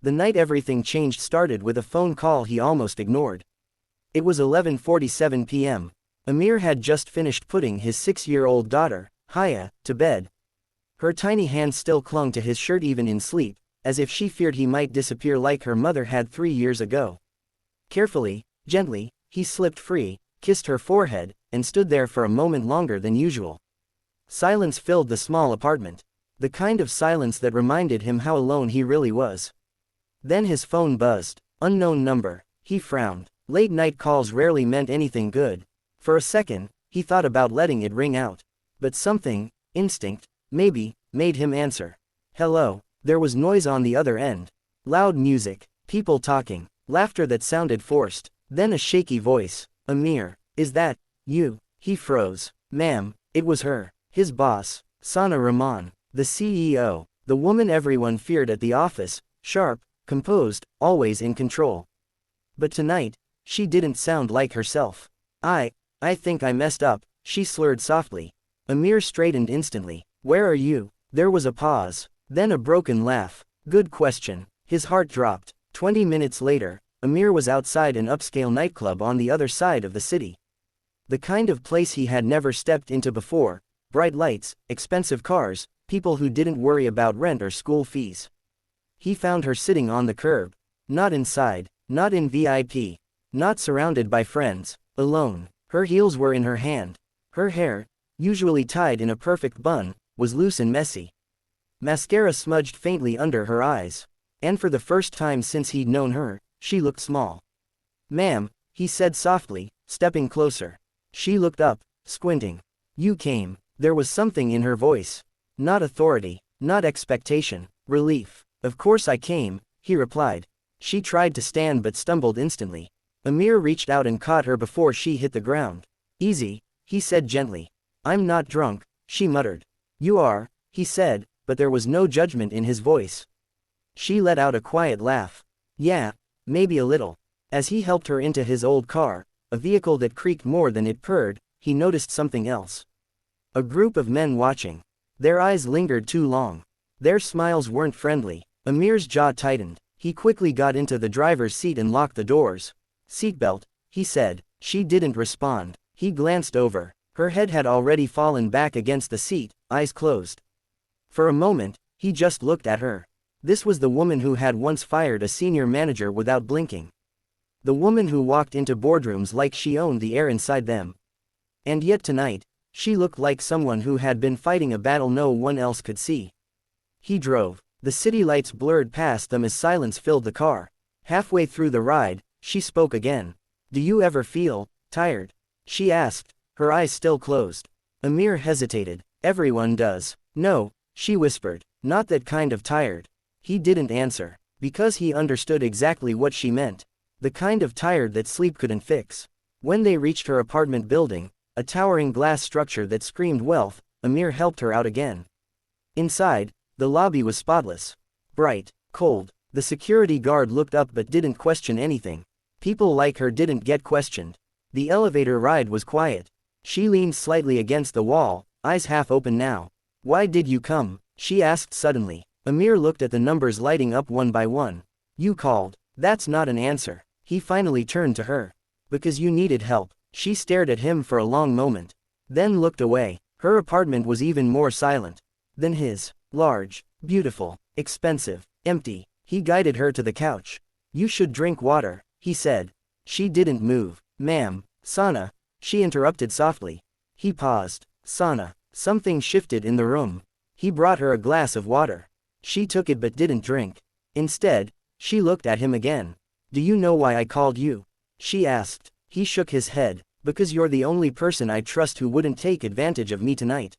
The night everything changed started with a phone call he almost ignored. It was 11:47 p.m. Amir had just finished putting his 6-year-old daughter, Haya, to bed. Her tiny hand still clung to his shirt even in sleep, as if she feared he might disappear like her mother had 3 years ago. Carefully, gently, he slipped free, kissed her forehead, and stood there for a moment longer than usual. Silence filled the small apartment. The kind of silence that reminded him how alone he really was. Then his phone buzzed. Unknown number. He frowned. Late-night calls rarely meant anything good. For a second, he thought about letting it ring out. But something, instinct, maybe, made him answer. Hello. There was noise on the other end. Loud music, people talking, laughter that sounded forced, then a shaky voice. Amir, is that you? He froze. Ma'am, it was her. His boss, Sana Rahman, the CEO, the woman everyone feared at the office, sharp, composed, always in control. But tonight, she didn't sound like herself. I think I messed up, she slurred softly. Amir straightened instantly. Where are you? There was a pause, then a broken laugh. Good question. His heart dropped. 20 minutes later, Amir was outside an upscale nightclub on the other side of the city. The kind of place he had never stepped into before. Bright lights, expensive cars, people who didn't worry about rent or school fees. He found her sitting on the curb. Not inside, not in VIP, not surrounded by friends, alone. Her heels were in her hand. Her hair, usually tied in a perfect bun, was loose and messy. Mascara smudged faintly under her eyes. And for the first time since he'd known her, she looked small. Ma'am, he said softly, stepping closer. She looked up, squinting. You came. There was something in her voice. Not authority, not expectation, relief. Of course I came, he replied. She tried to stand but stumbled instantly. Amir reached out and caught her before she hit the ground. Easy, he said gently. I'm not drunk, she muttered. You are, he said, but there was no judgment in his voice. She let out a quiet laugh. Yeah, maybe a little. As he helped her into his old car, a vehicle that creaked more than it purred, he noticed something else. A group of men watching. Their eyes lingered too long. Their smiles weren't friendly. Amir's jaw tightened. He quickly got into the driver's seat and locked the doors. Seatbelt, he said. She didn't respond. He glanced over. Her head had already fallen back against the seat, eyes closed. For a moment, he just looked at her. This was the woman who had once fired a senior manager without blinking. The woman who walked into boardrooms like she owned the air inside them. And yet tonight, she looked like someone who had been fighting a battle no one else could see. He drove. The city lights blurred past them as silence filled the car. Halfway through the ride, she spoke again. Do you ever feel tired? She asked, her eyes still closed. Amir hesitated. Everyone does. No, she whispered. Not that kind of tired. He didn't answer, because he understood exactly what she meant. The kind of tired that sleep couldn't fix. When they reached her apartment building, a towering glass structure that screamed wealth, Amir helped her out again. Inside, the lobby was spotless. Bright, cold. The security guard looked up but didn't question anything. People like her didn't get questioned. The elevator ride was quiet. She leaned slightly against the wall, eyes half open now. Why did you come? She asked suddenly. Amir looked at the numbers lighting up one by one. You called. That's not an answer. He finally turned to her. Because you needed help. She stared at him for a long moment. Then looked away. Her apartment was even more silent than his. Large, beautiful, expensive, empty. He guided her to the couch. You should drink water, he said. She didn't move. Ma'am, Sana, she interrupted softly. He paused. Sana. Something shifted in the room. He brought her a glass of water. She took it but didn't drink. Instead, she looked at him again. Do you know why I called you? She asked. He shook his head. Because you're the only person I trust who wouldn't take advantage of me tonight.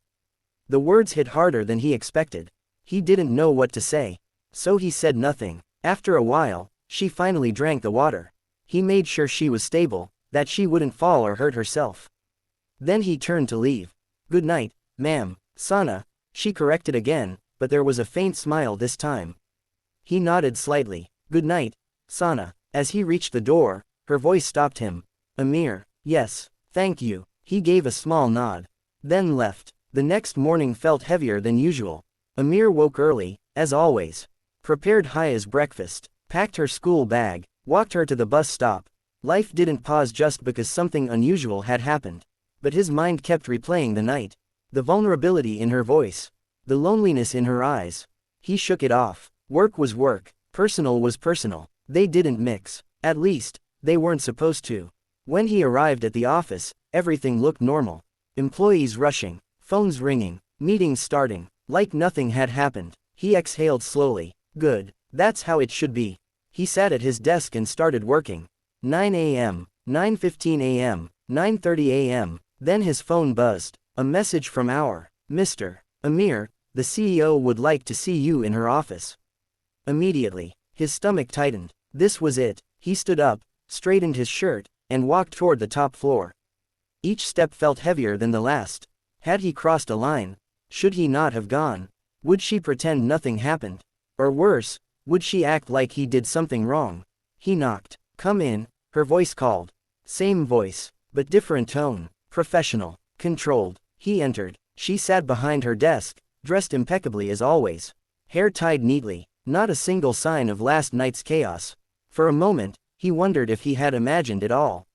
The words hit harder than he expected. He didn't know what to say. So he said nothing. After a while, she finally drank the water. He made sure she was stable, that she wouldn't fall or hurt herself. Then he turned to leave. Good night, ma'am, Sana, she corrected again, but there was a faint smile this time. He nodded slightly. Good night, Sana. As he reached the door, her voice stopped him. Amir, yes, thank you. He gave a small nod. Then left. The next morning felt heavier than usual. Amir woke early, as always. Prepared Haya's breakfast. packed her school bag, walked her to the bus stop. Life didn't pause just because something unusual had happened. But his mind kept replaying the night. The vulnerability in her voice. The loneliness in her eyes. He shook it off. Work was work. Personal was personal. They didn't mix. At least, they weren't supposed to. When he arrived at the office, everything looked normal. Employees rushing. Phones ringing. Meetings starting. Like nothing had happened. He exhaled slowly. Good. That's how it should be. He sat at his desk and started working. 9 a.m., 9:15 a.m., 9:30 a.m., then his phone buzzed. A message from our Mr. Amir, the CEO would like to see you in her office. Immediately, his stomach tightened. This was it. He stood up, straightened his shirt, and walked toward the top floor. Each step felt heavier than the last. Had he crossed a line? Should he not have gone? Would she pretend nothing happened? Or worse, would she act like he did something wrong? He knocked. Come in, her voice called. Same voice, but different tone. Professional. Controlled. He entered. She sat behind her desk, dressed impeccably as always. Hair tied neatly, not a single sign of last night's chaos. For a moment, he wondered if he had imagined it all.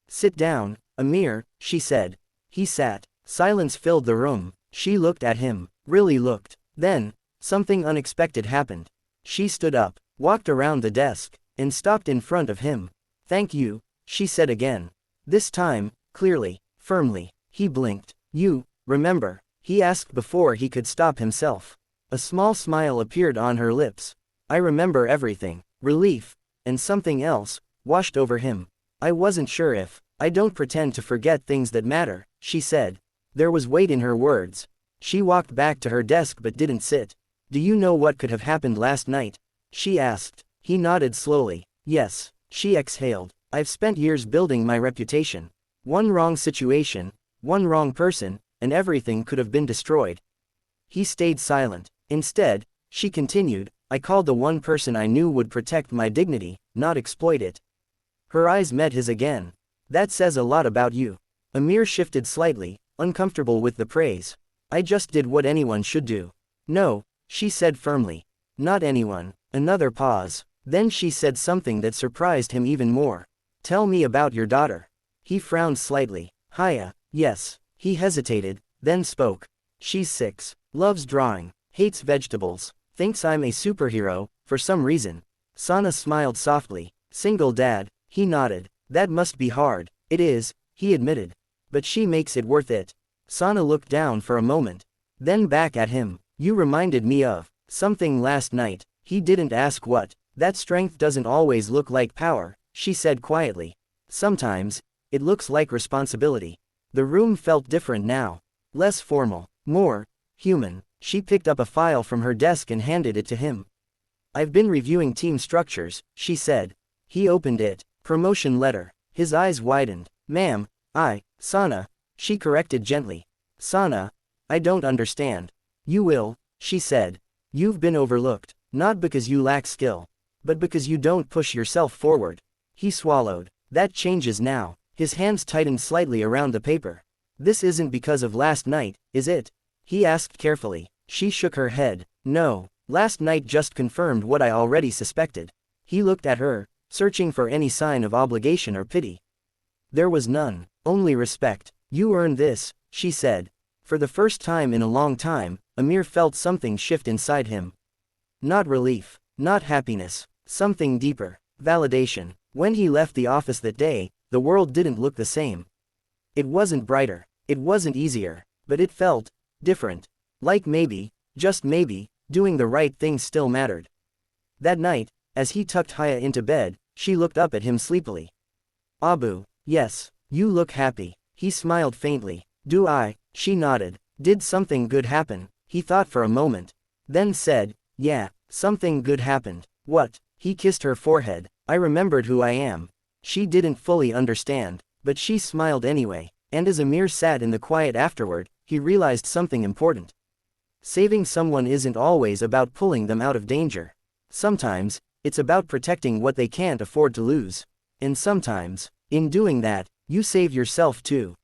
Sit down, Amir, she said. He sat. Silence filled the room. She looked at him, really looked. Then, something unexpected happened. She stood up, walked around the desk, and stopped in front of him. Thank you, she said again. This time, clearly, firmly. He blinked. You, remember? He asked before he could stop himself. A small smile appeared on her lips. I remember everything. Relief, and something else, washed over him. I wasn't sure if. I don't pretend to forget things that matter, she said. There was weight in her words. She walked back to her desk but didn't sit. Do you know what could have happened last night? She asked. He nodded slowly. Yes. She exhaled. I've spent years building my reputation. One wrong situation, one wrong person, and everything could have been destroyed. He stayed silent. Instead, she continued, I called the one person I knew would protect my dignity, not exploit it. Her eyes met his again. That says a lot about you. Amir shifted slightly, uncomfortable with the praise. I just did what anyone should do. No, she said firmly. Not anyone. Another pause. Then she said something that surprised him even more. Tell me about your daughter. He frowned slightly. Haya, yes. He hesitated, then spoke. She's 6. Loves drawing. Hates vegetables. Thinks I'm a superhero, for some reason. Sana smiled softly. Single dad. He nodded. That must be hard. It is, he admitted. But she makes it worth it. Sana looked down for a moment. Then back at him. You reminded me of something last night. He didn't ask what. That strength doesn't always look like power, she said quietly. Sometimes, it looks like responsibility. The room felt different now. Less formal. More human. She picked up a file from her desk and handed it to him. I've been reviewing team structures, she said. He opened it. Promotion letter. His eyes widened. Ma'am, Sana, she corrected gently. Sana, I don't understand. You will, she said. You've been overlooked, not because you lack skill, but because you don't push yourself forward. He swallowed. That changes now. His hands tightened slightly around the paper. This isn't because of last night, is it? He asked carefully. She shook her head. No, last night just confirmed what I already suspected. He looked at her, searching for any sign of obligation or pity. There was none, only respect. You earned this, she said. For the first time in a long time, Amir felt something shift inside him. Not relief, not happiness, something deeper. Validation. When he left the office that day, the world didn't look the same. It wasn't brighter, it wasn't easier, but it felt different. Like maybe, just maybe, doing the right thing still mattered. That night, as he tucked Haya into bed, she looked up at him sleepily. Abu, yes, you look happy. He smiled faintly. Do I? She nodded. Did something good happen? He thought for a moment. Then said, yeah, something good happened. What? He kissed her forehead. I remembered who I am. She didn't fully understand, but she smiled anyway, and as Amir sat in the quiet afterward, he realized something important. Saving someone isn't always about pulling them out of danger. Sometimes, it's about protecting what they can't afford to lose. And sometimes, in doing that, you save yourself too.